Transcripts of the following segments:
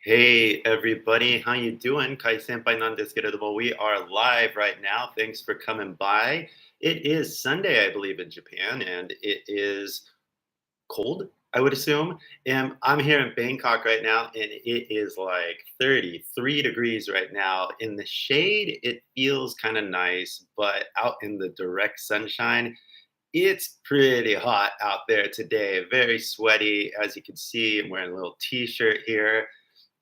Hey everybody, how you doing? KY先輩なんですけれども、we are live right now. Thanks for coming by. It is Sunday, I believe, in Japan, and it is cold, I would assume. And I'm here in Bangkok right now, and it is like 33 degrees right now. In the shade, it feels kind of nice, but out in the direct sunshine, it's pretty hot out there today. Very sweaty. As you can see, I'm wearing a little t-shirt here.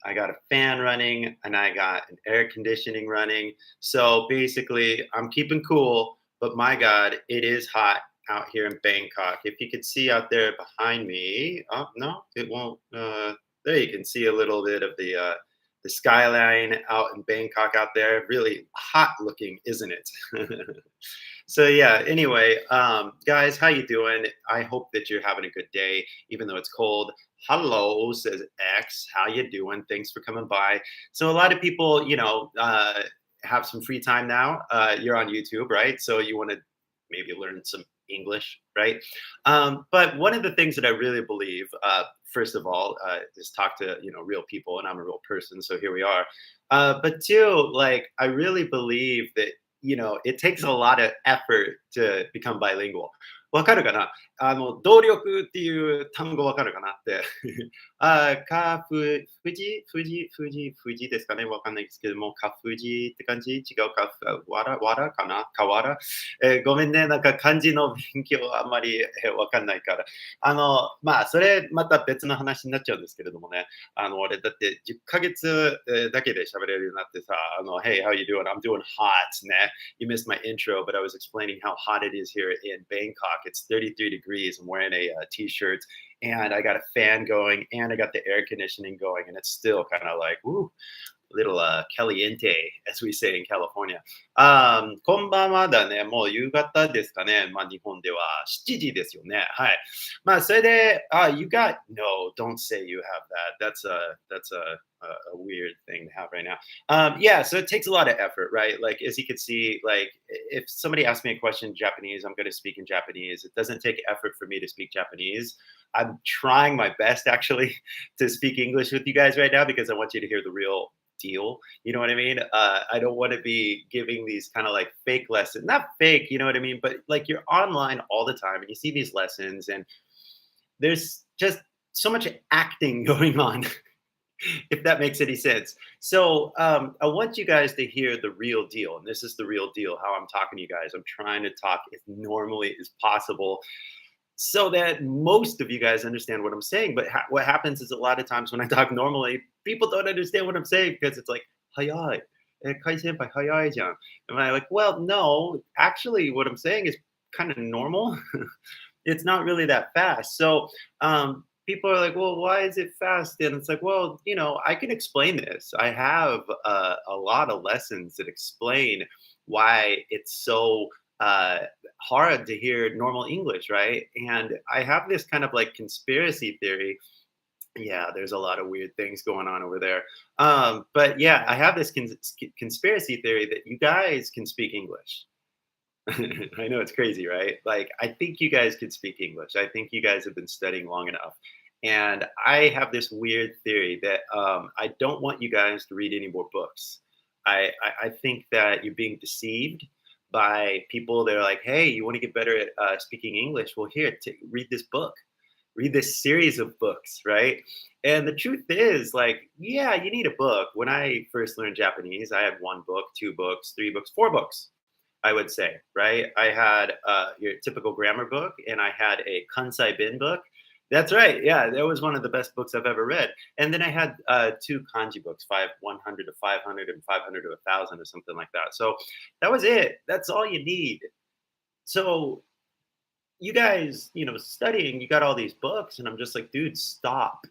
I got a fan running and I got an air conditioning running. So basically, I'm keeping cool, but my God, it is hot out here in Bangkok. If you could see out there behind me, oh no, it won't. There you can see a little bit of the skyline out in Bangkok out there. Really hot looking, isn't it? So yeah, anyway, guys, how you doing? I hope that you're having a good day, even though it's cold. Hello, says X. How you doing? Thanks for coming by. So a lot of people, have some free time now. You're on YouTube, right? So you want to maybe learn some English, right? But one of the things that I really believe, first of all, is talk to real people, and I'm a real person, so here we are. But two, like I really believe that it takes a lot of effort to become bilingual. わかるかな動力っていう単語わかるかなって。富士ですかねわかんないですけども、か富士って感じ違うか、わらかなかわら、ごめんね、なんか漢字の勉強あんまりわかんないから。それまた別の話になっちゃうんですけれどもね。俺だって10ヶ月だけで喋れるようになってさ、Hey, how you doing? I'm doing hot ね。You missed my intro, but I was explaining how hot it is here in Bangkok. It's 33 degrees. I'm wearing a t-shirt and I got a fan going and I got the air conditioning going and it's still kind of like, woo, little caliente, as we say in California. こんばんはだね。もう夕方ですかね。日本では7時ですよね。はい。それで、you got, no, don't say you have that. That's a weird thing to have right now. Yeah, so it takes a lot of effort, right? Like, as you can see, like, if somebody asks me a question in Japanese, I'm going to speak in Japanese. It doesn't take effort for me to speak Japanese. I'm trying my best, actually, to speak English with you guys right now because I want you to hear the real deal. You know what I mean? I don't want to be giving these kind of like fake lessons, not fake, you know what I mean? But like you're online all the time and you see these lessons and there's just so much acting going on, if that makes any sense. So I want you guys to hear the real deal. And this is the real deal, how I'm talking to you guys. I'm trying to talk as normally as possible so that most of you guys understand what I'm saying. But what happens is a lot of times when I talk normally, people don't understand what I'm saying because it's like, hayai, kai senpai hayai jan. And I'm like, well, no, actually, what I'm saying is kind of normal. It's not really that fast. So people are like, well, why is it fast? And it's like, well, I can explain this. I have a lot of lessons that explain why it's so hard to hear normal English, right? And I have this kind of like conspiracy theory. Yeah, there's a lot of weird things going on over there. But yeah, I have this conspiracy theory that you guys can speak English. I know it's crazy, right? Like, I think you guys could speak English. I think you guys have been studying long enough. And I have this weird theory that I don't want you guys to read any more books. I think that you're being deceived by people that are like, hey, you want to get better at speaking English? Well, here, read this book, read this series of books, right? And the truth is, like, yeah, you need a book. When I first learned Japanese, I had one book, two books, three books, four books, I would say, right? I had your typical grammar book, and I had a Kansai Bin book. That's right. Yeah, that was one of the best books I've ever read. And then I had two kanji books, 100 to 500 and 500 to 1,000 or something like that. So that was it. That's all you need. So you guys, studying, you got all these books, and I'm just like, dude, stop.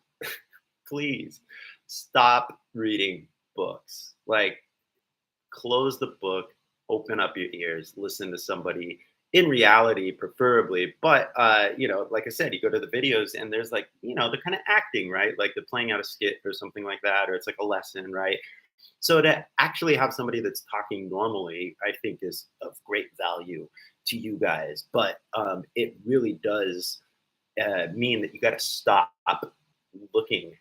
Please stop reading books. Like, close the book, open up your ears, listen to somebody in reality, preferably. But like I said, you go to the videos and there's like, they're kind of acting, right? Like they're playing out a skit or something like that, or it's like a lesson, right? So to actually have somebody that's talking normally, I think is of great value to you guys. But it really does mean that you got to stop looking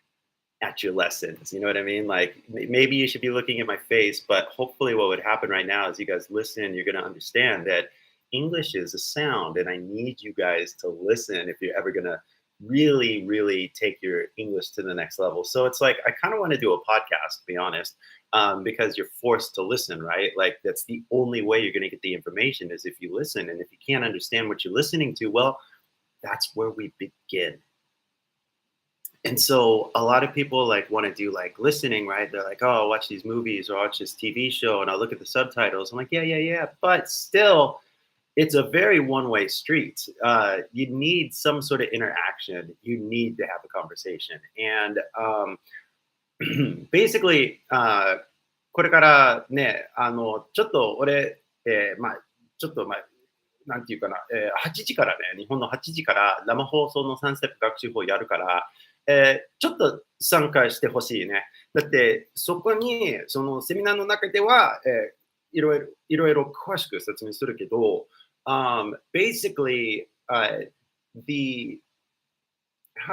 at your lessons. You know what I mean? Like maybe you should be looking at my face, but hopefully what would happen right now is you guys listen, you're going to understand that English is a sound, and I need you guys to listen if you're ever going to really, really take your English to the next level. So it's like, I kind of want to do a podcast, to be honest, because you're forced to listen, right? Like that's the only way you're going to get the information is if you listen. And if you can't understand what you're listening to, well, that's where we begin. And so a lot of people like want to do like listening, right? They're like, oh, I'll watch these movies or watch this TV show and I'll look at the subtitles. I'm like, yeah. But still, it's a very one-way street. You need some sort of interaction. You need to have a conversation. And basically, これからね、ちょっと俺、ちょっとなんていうかな、8時からね、日本の8時から生放送の3ステップ学習法やるから、ちょっと参加してほしいね。だってそこにそのセミナーの中では、いろいろ詳しく説明するけど、basically, how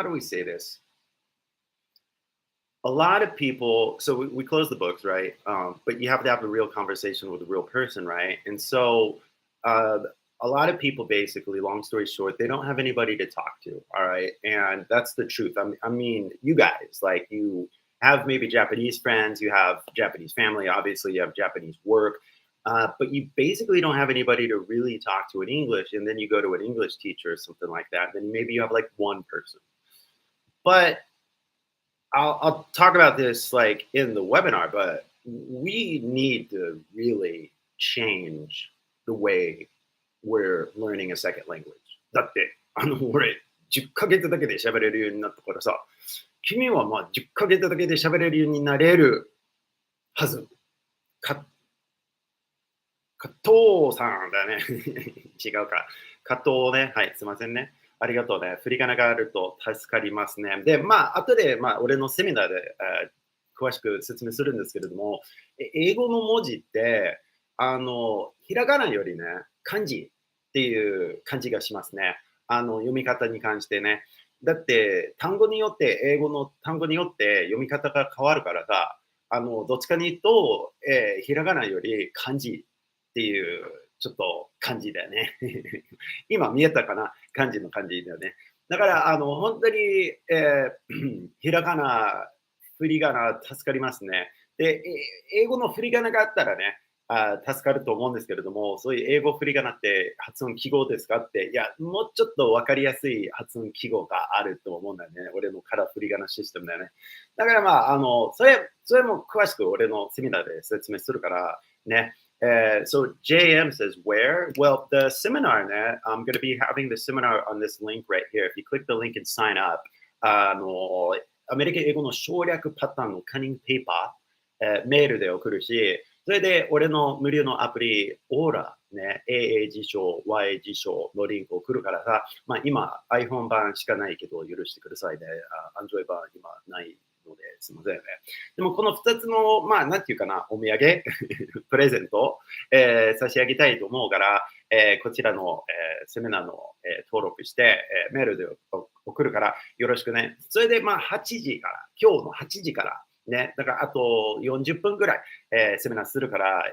do we say this? A lot of people, so we close the books, right? But you have to have a real conversation with a real person, right? And so a lot of people basically, long story short, they don't have anybody to talk to, all right? And that's the truth. I mean, you guys, like you have maybe Japanese friends, you have Japanese family, obviously you have Japanese work, but you basically don't have anybody to really talk to in English. And then you go to an English teacher or something like that. Then maybe you have like one person. But I'll talk about this like in the webinar, but we need to really change the way we're learning a second language. だって、俺、10ヶ月だけで喋れるようになったからさ、君はまあ10ヶ月だけで喋れるようになれるはず。加藤さんだね。違うか。加藤ね。はい、すいませんね。ありがとうね。振り仮名があると助かりますね。で、後で、俺のセミナーで、詳しく説明するんですけれども、英語の文字って、ひらがなよりね、漢字っていう感じがしますね。読み方に関してね。だって、英語の単語によって読み方が変わるからさ、どっちかに言うと、ひらがなより漢字っていう、ちょっと漢字だよね。今見えたかな？漢字の漢字だよね。だから、本当に、ひらがな、振り仮名助かりますね。で、英語の振り仮名があったらね、助かると思うんですけれども、そういう英語振り仮名って発音記号ですかって、いや、もうちょっと分かりやすい発音記号があると思うんだよね。俺のカラー振り仮名システムだよね。だからそれも詳しく俺のセミナーで説明するからね。So JM says where? Well, the seminar, I'm going to be having the seminar on this link right here. If you click the link and sign up, アメリカ英語の省略パターンのカンニングペーパー、メールで送るし、それで俺の無料のアプリ、AURA、ね、AA 辞書、YA 辞書のリンクを送るからさ、今 iPhone 版しかないけど許してくださいね。Android 版今ないのですみませんね。でもこの2つの、なんていうかな、お土産、プレゼント、差し上げたいと思うから、こちらの、セミナーの、登録して、メールで送るからよろしくね。それで8時から、今日の8時からね、だからあと40分ぐらい、セミナーするから、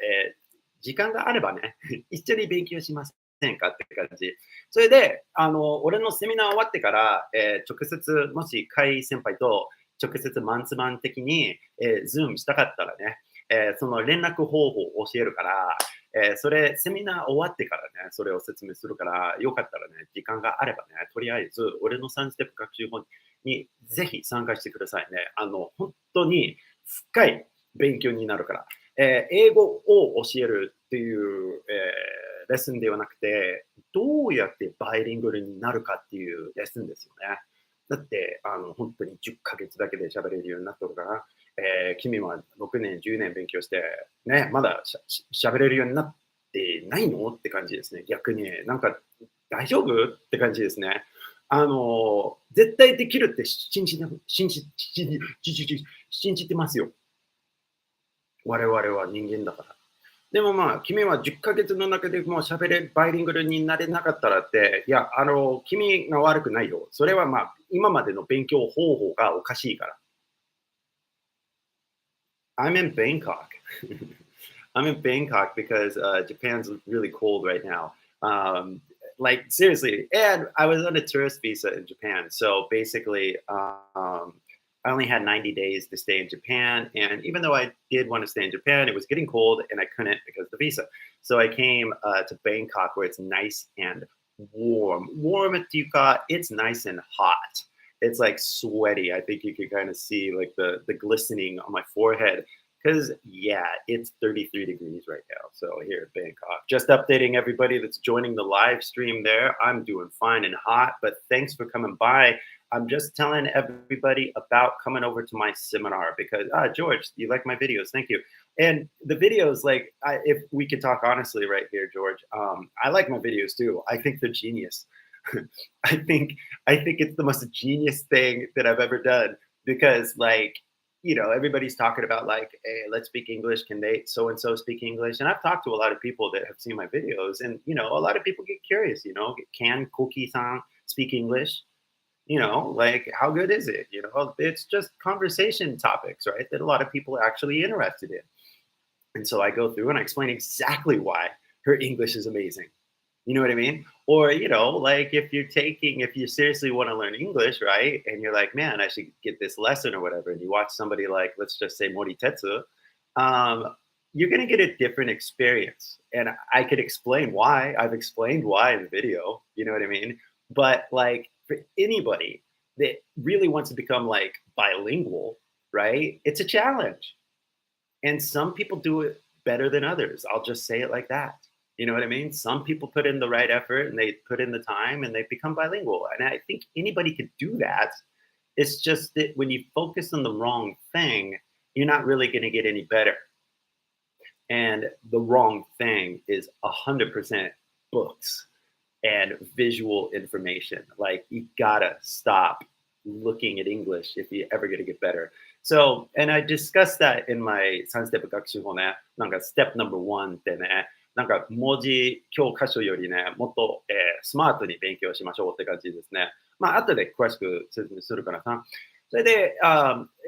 時間があればね、一緒に勉強しませんかって感じ。それで、俺のセミナー終わってから、直接、もしKY先輩と直接マンツマン的に、Zoom したかったらね、その連絡方法を教えるから、それセミナー終わってからね、それを説明するから、よかったらね、時間があればね、とりあえず俺の3ステップ学習法にぜひ参加してくださいね。本当に深い勉強になるから。英語を教えるっていう、レッスンではなくて、どうやってバイリンガルになるかっていうレッスンですよね。だって、本当に10ヶ月だけで喋れるようになってるから、君は6年、10年勉強して、ね、まだ喋れるようになってないのって感じですね。逆に、なんか大丈夫って感じですね。絶対できるって信じてますよ。我々は人間だから。でも君は10ヶ月の中でもう喋れるバイリンガルになれなかったらって、いや、君が悪くないよ。それは今までの勉強方法がおかしいから。I'm in Bangkok. I'm in Bangkok because Japan's really cold right now. Like seriously, and I was on a tourist visa in Japan. So basically, I only had 90 days to stay in Japan. And even though I did want to stay in Japan, it was getting cold and I couldn't because of the visa. So I came to Bangkok where it's nice and warm. Warm at Yuka, it's nice and hot. It's like sweaty. I think you can kind of see like the glistening on my forehead. Because, yeah, it's 33 degrees right now. So here at Bangkok. Just updating everybody that's joining the live stream there. I'm doing fine and hot, but thanks for coming by. I'm just telling everybody about coming over to my seminar because, George, you like my videos. Thank you. And the videos, like, if we could talk honestly right here, George, I like my videos too. I think they're genius. I think it's the most genius thing that I've ever done because, like, everybody's talking about like, hey, let's speak English. Can they so-and-so speak English? And I've talked to a lot of people that have seen my videos and, a lot of people get curious, can Koki-san speak English? Like how good is it? It's just conversation topics, right? That a lot of people are actually interested in. And so I go through and I explain exactly why her English is amazing. You know what I mean? Or, like if you seriously want to learn English, right? And you're like, man, I should get this lesson or whatever. And you watch somebody like, let's just say Mori Tetsu, you're going to get a different experience. And I could explain why. I've explained why in the video. You know what I mean? But like for anybody that really wants to become like bilingual, right? It's a challenge. And some people do it better than others. I'll just say it like that. You know what I mean? Some people put in the right effort and they put in the time and they become bilingual. And I think anybody could do that. It's just that when you focus on the wrong thing, you're not really going to get any better. And the wrong thing is 100% books and visual information. Like you gotta stop looking at English if you're ever going to get better. So, and I discussed that in my 3-step 学習法ね。なんか step number 1ってね。なんか文字教科書よりね、もっと、スマートに勉強しましょうって感じですね。まあ、後で詳しく説明するからさ。それで、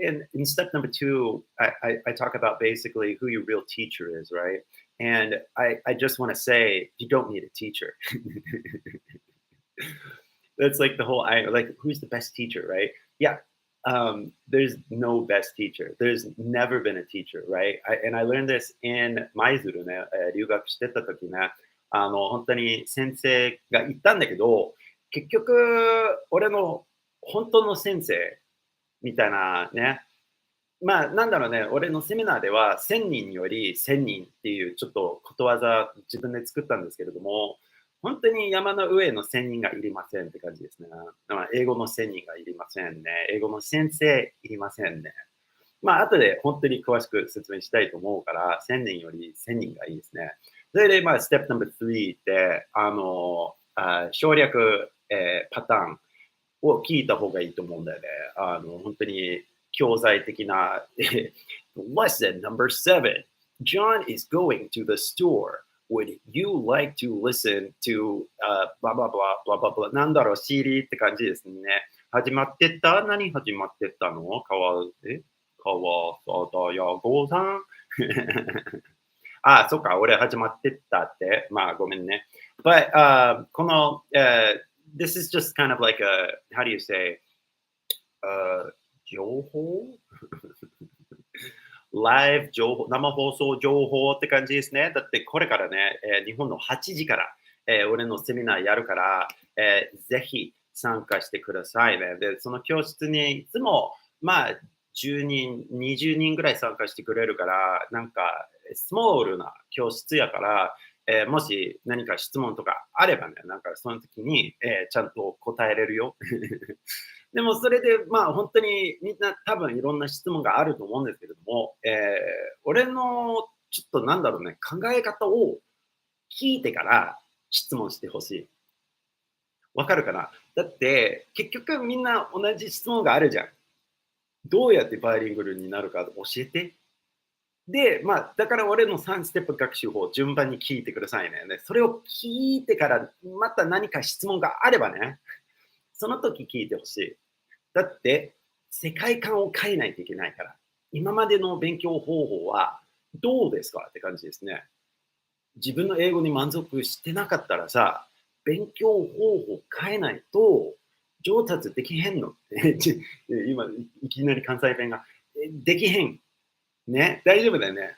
in step number 2, I talk about basically who your real teacher is, right? And I just want to say, you don't need a teacher. That's like the whole, like, who's the best teacher, right? Yeah. There's no best teacher. There's never been a teacher, right? And I learned this in 舞鶴ね、留学してた時ね、本当に先生が言ったんだけど、結局、俺の本当の先生みたいなね、まあなんだろうね、俺のセミナーでは1000人より1000人っていうちょっとことわざ自分で作ったんですけれども、本当に山の上の1000人がいりませんって感じですね。英語の1000人がいりませんね。英語の先生いりませんね。まあ、後で本当に詳しく説明したいと思うから、1000人より1000人がいいですね。それで、まあ、ステップナンバー3って、省略、パターンを聞いた方がいいと思うんだよね。本当に教材的な、Lesson number 7. John is going to the store.Would you like to listen to blah blah blah blah blah blah なんだろう、CD って感じですね。始まってった何始まってったの川田やごさんあ、そっか、俺始まってったって。まあ、ごめんね。But, この、this is just kind of like a, how do you say, 情報ライブ情報、生放送情報って感じですね。だってこれからね、日本の8時から、俺のセミナーやるから、ぜひ参加してくださいね。で、その教室にいつも、まあ、10人、20人ぐらい参加してくれるから、なんか、スモールな教室やから、もし何か質問とかあればね、なんかその時に、ちゃんと答えれるよ。でもそれで、まあ本当にみんな多分いろんな質問があると思うんですけれども、俺のちょっとなんだろうね、考え方を聞いてから質問してほしい。わかるかな？だって結局みんな同じ質問があるじゃん。どうやってバイリングルになるか教えて。で、まあだから俺の3ステップ学習法を順番に聞いてくださいね。でそれを聞いてからまた何か質問があればね、その時聞いてほしい。だって世界観を変えないといけないから。今までの勉強方法はどうですかって感じですね。自分の英語に満足してなかったらさ、勉強方法変えないと上達できへんのって今、いきなり関西弁が。できへん。ね、大丈夫だよね。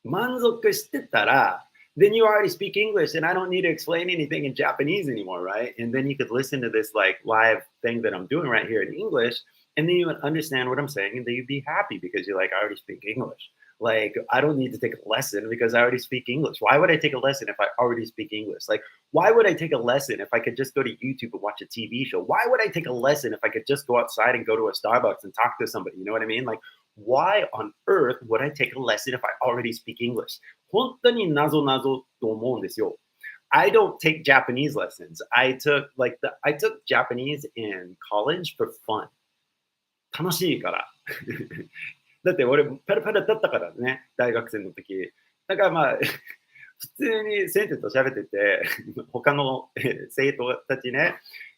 満足してたら、then you already speak English, and I don't need to explain anything in Japanese anymore, right? And then you could listen to this like live thing that I'm doing right here in English, and then you would understand what I'm saying, and then you'd be happy because you're like, I already speak English. Like, I don't need to take a lesson because I already speak English. Why would I take a lesson if I already speak English? Like, why would I take a lesson if I could just go to YouTube and watch a TV show? Why would I take a lesson if I could just go outside and go to a Starbucks and talk to somebody? You know what I mean? Like, why on earth would I take a lesson if I already speak English? 本当に謎々と思うんですよ。I don't take Japanese lessons. I took Japanese in college for fun. 楽しいから。だって俺、パラパラだったからね、大学生の時。だからまあ、普通に先生と喋ってて、他の生徒たちね、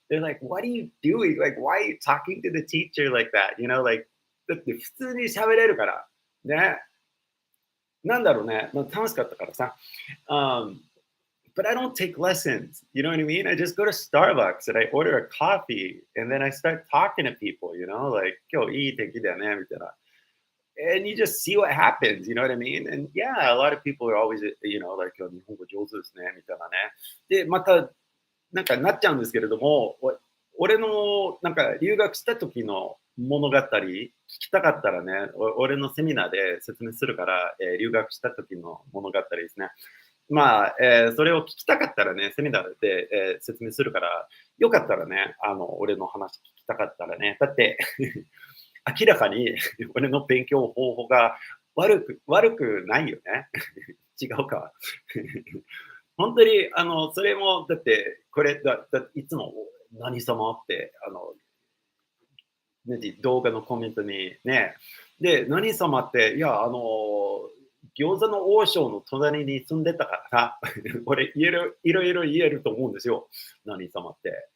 they're like, what are you doing? Like, why are you talking to the teacher like that? You know, like, だって普通に喋れるから。ね。なんだろうね。まあ、楽しかったからさ。But I don't take lessons. You know what I mean? I just go to Starbucks and I order a coffee and then I start talking to people, you know, like, 今日いい天気だよね、みたいな。And you just see what happens, you know what I mean? And yeah, a lot of people are always, you know, like, 日本語上手ですね、みたいなね。で、また、なんかなっちゃうんですけれども、俺のなんか留学した時の物語聞きたかったらね、俺のセミナーで説明するから、留学した時の物語ですね。まあ、それを聞きたかったらね、セミナーで、説明するから、よかったらね、俺の話聞きたかったらね、だって明らかに俺の勉強方法が悪くないよね。違うか。本当に、それも、だって、これいつも何様って、動画のコメントにね、で、何様って、いや、餃子の王将の隣に住んでたからさ、俺、いろいろ言えると思うんですよ。何様って。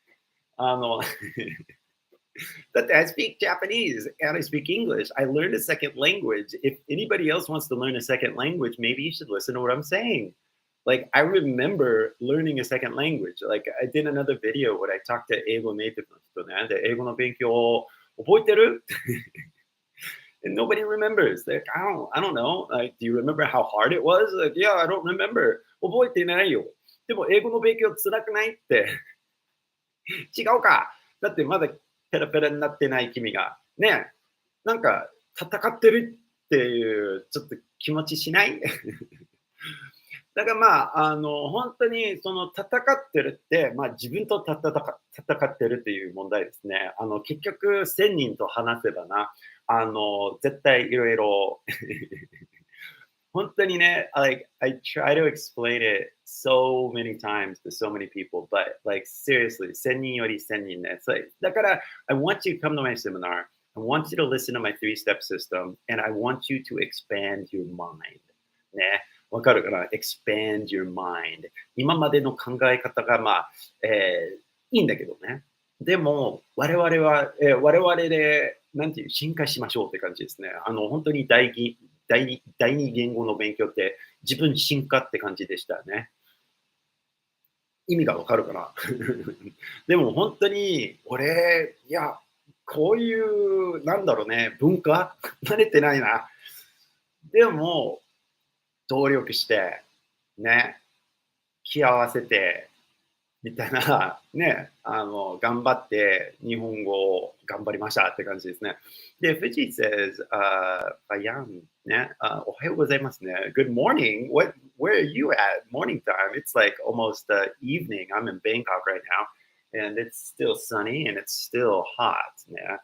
だって、I speak Japanese and I speak English. I learned a second language. If anybody else wants to learn a second language, maybe you should listen to what I'm saying. Like, I remember learning a second language. Like, I did another video where I talked to 英語ネイティブの人ね。で、英語の勉強を覚えてるAnd nobody remembers. Like, I don't know. Like, do you remember how hard it was? Like, yeah, I don't remember. 覚えてないよ。でも、英語の勉強辛くないって違うか。だってまだペラペラになってない君が。ね。なんか、戦ってるっていう、ちょっと気持ちしないだからまあ、本当にその戦ってるって、まあ自分と戦ってるっていう問題ですね。結局1000人と話せばな、絶対いろいろ本当にね、like, I try to explain it so many times to so many people, but like seriously, 1000人より1000人ね。だから、I want you to come to my seminar. I want you to listen to my 3-step system, and I want you to expand your mind. ね。わかるかな ?expand your mind. 今までの考え方が、まあ、いいんだけどね。でも、我々で、なんていう、進化しましょうって感じですね。本当に第二言語の勉強って自分進化って感じでしたね。意味がわかるかなでも本当に、俺、いや、こういう、なんだろうね、文化慣れてないな。でも、努力して、ね、気合わせて、みたいな、ね、頑張って日本語を頑張りましたって感じですね。で、藤井 says, バヤン、ね、おはようございますね。Good morning. Where are you at? Morning time. It's like almost evening. I'm in Bangkok right now. And it's still sunny and it's still hot. ね。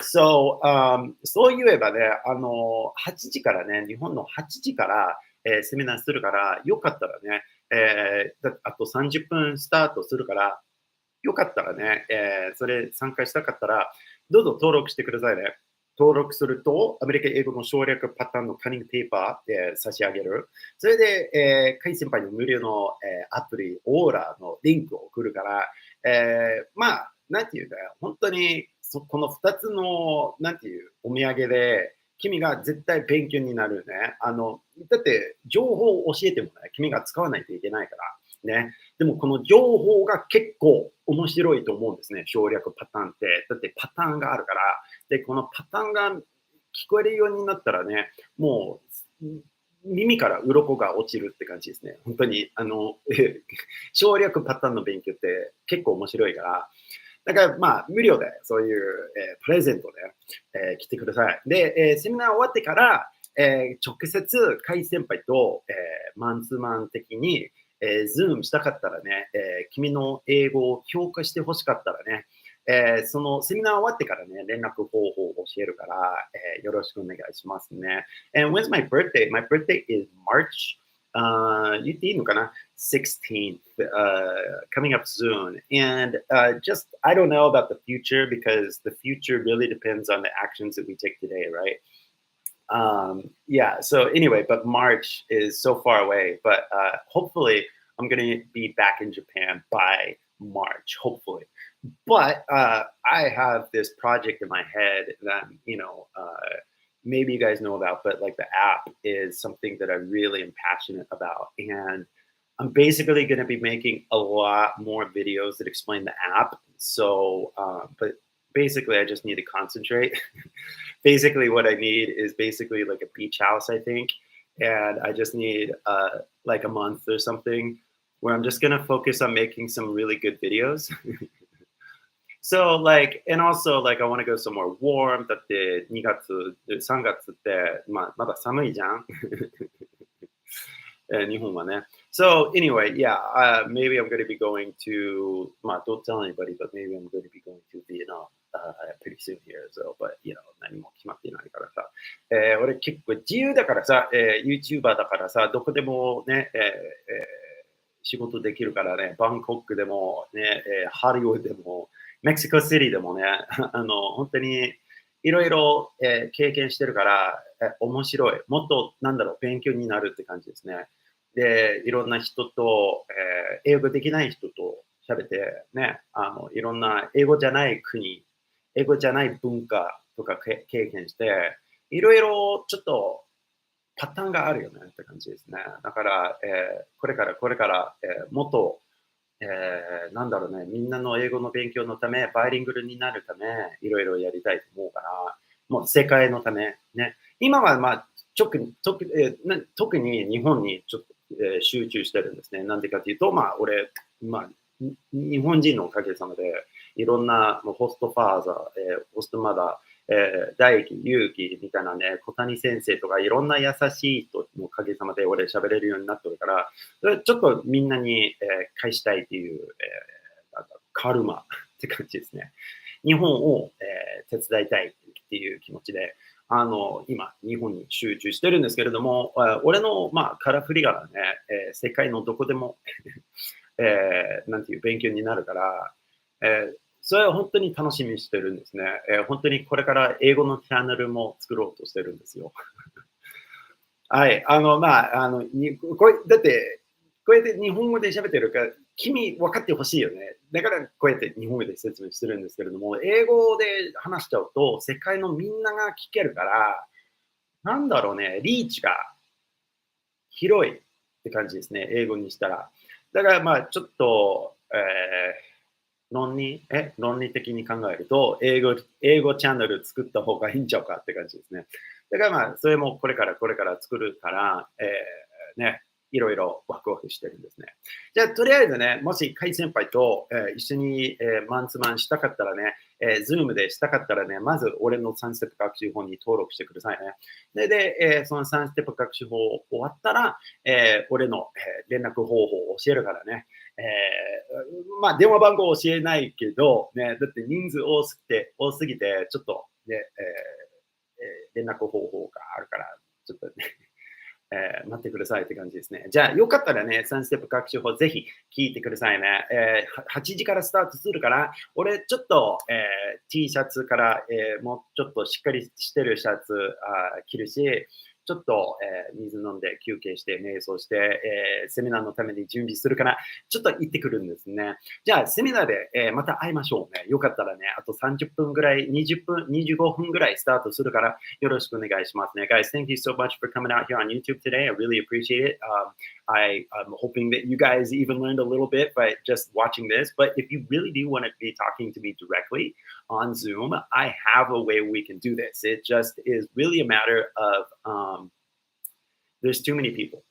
So, そう言えばね、8時からね、日本の8時から、セミナーするから、よかったらね、あと30分スタートするから、よかったらね、それ参加したかったら、どうぞ登録してくださいね。登録すると、アメリカ英語の省略パターンのカンニングペーパー、差し上げる。それで、KY先輩の無料の、アプリ、オーラのリンクを送るから、まあ、なんていうか、本当にこの2つの、なんていう、お土産で、君が絶対勉強になるね。だって、情報を教えてもね、君が使わないといけないから。ね。でも、この情報が結構面白いと思うんですね。省略パターンって。だって、パターンがあるから。で、このパターンが聞こえるようになったらね、もう、耳から鱗が落ちるって感じですね。本当に、省略パターンの勉強って結構面白いから、だからまあ、無料でそういう、プレゼントで、来てください。で、セミナー終わってから、直接、KY先輩と、マンツーマン的に、Zoom したかったらね、君の英語を評価してほしかったらね、そのセミナー終わってからね、連絡方法を教えるから、よろしくお願いしますね。And when's my birthday? My birthday is March. 言っていいのかな ?16th, coming up soon. And just, I don't know about the future because the future really depends on the actions that we take today, right? Yeah, so anyway, but March is so far away. But hopefully, I'm going to be back in Japan by March, hopefully. But I have this project in my head that, maybe you guys know about, but like the app is something that I really am passionate about. And I'm basically going to be making a lot more videos that explain the app. So, but basically, I just need to concentrate. Basically, what I need is basically like a beach house, I think. And I just need like a month or something where I'm just going to focus on making some really good videos. So like, and also like I want to go somewhere warm. だって2月、3月って、まだ寒いじゃん。日本はね。So anyway, yeah, maybe I'm going to be going to, don't tell anybody, but maybe I'm going to be going to Vietnam pretty soon here. So, but何も決まっていないからさ。俺結構自由だからさ、YouTuber だからさ、どこでもね、仕事できるからね、バンコクでもね、ハリウッドでも、メキシコシティでもね、本当にいろいろ経験してるから、面白い。もっと、勉強になるって感じですね。で、いろんな人と、英語できない人と喋ってね、いろんな英語じゃない国、英語じゃない文化とか経験して、いろいろちょっとパターンがあるよねって感じですね。だから、これから、もっと、みんなの英語の勉強のため、バイリングルになるため、いろいろやりたいと思うから、もう世界のため、ね。今は、特に日本にちょっと、集中してるんですね。なんでかっていうと、俺、日本人のおかげさまで、いろんなもうホストファーザー、ホストマダー、大輝、勇気みたいなね、小谷先生とかいろんな優しい人のおかげさまで俺喋れるようになってるから、ちょっとみんなに、返したいっていう、カルマって感じですね。日本を、手伝いたいっていう気持ちで、今、日本に集中してるんですけれども、俺の、カラフリがね、世界のどこでもなんていう勉強になるから、それは本当に楽しみにしてるんですね。本当にこれから英語のチャンネルも作ろうとしてるんですよ。はい。だって、こうやって日本語で喋ってるから、君分かってほしいよね。だからこうやって日本語で説明してるんですけれども、英語で話しちゃうと、世界のみんなが聞けるから、リーチが広いって感じですね。英語にしたら。だからちょっと、論理的に考えると、英語チャンネル作った方がいいんちゃうかって感じですね。だからそれもこれから作るから、いろいろワクワクしてるんですね。じゃあ、とりあえずね、もしKY先輩と、一緒に、マンツーマンしたかったらね、Zoom でしたかったらね、まず俺の3ステップ学習法に登録してくださいね。で、その3ステップ学習法終わったら、俺の、連絡方法を教えるからね。電話番号教えないけど、ね、だって人数多すぎて、ちょっとね、連絡方法があるから、ちょっとね、待ってくださいって感じですね。じゃあ、よかったらね、3ステップ学習法ぜひ聞いてくださいね。8時からスタートするから、俺ちょっと、T シャツから、もうちょっとしっかりしてるシャツ着るし、ちょっと、水飲んで休憩して瞑想して、セミナーのために準備するから、ちょっと行ってくるんですね。じゃあ、セミナーで、また会いましょうね。よかったらね、あと30分ぐらい、20分、25分ぐらいスタートするから、よろしくお願いしますね。Guys, thank you so much for coming out here on YouTube today. I really appreciate it. I'm hoping that you guys even learned a little bit by just watching this. But if you really do want to be talking to me directly on Zoom, I have a way we can do this. It just is really a matter of there's too many people.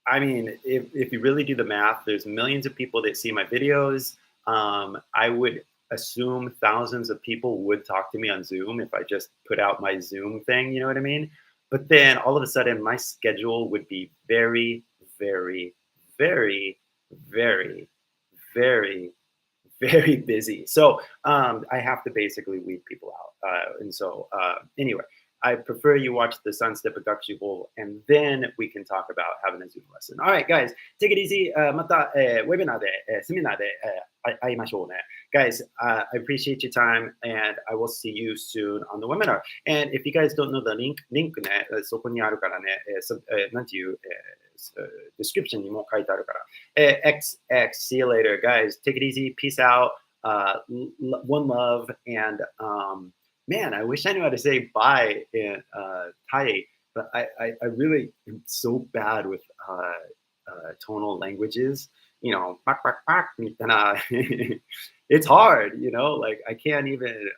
I mean, if you really do the math, there's millions of people that see my videos. I would assume thousands of people would talk to me on Zoom if I just put out my Zoom thing, you know what I mean? But then all of a sudden, my schedule would be very, very, very, very, very, very busy. So I have to basically weed people out. Anyway, I prefer you watch the Sunstep Production Hole and then we can talk about having a Zoom lesson. All right, guys, take it easy. また、ウェビナーで、セミナーで、会いましょうね。Guys, I appreciate your time and I will see you soon on the webinar. And if you guys don't know the link ね、そこにあるからね、なんていう、description にも書いてあるから。see you later, guys. Take it easy. Peace out. One love and man, I wish I knew how to say bye in Thai, but I really am so bad with tonal languages. You know, it's hard, you know, like I can't even,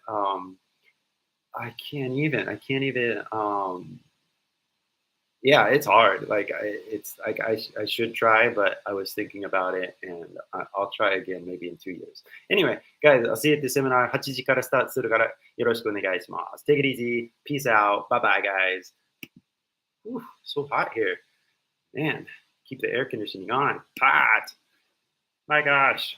yeah, it's hard. Like it's like I should try, but I was thinking about it and I'll try again maybe in 2 years. Anyway, guys, I'll see you at the seminar. 8時からスタートするからよろしくお願いします。Take it easy. Peace out. Bye bye, guys. Whew, so hot here. Man, keep the air conditioning on. Hot. My gosh.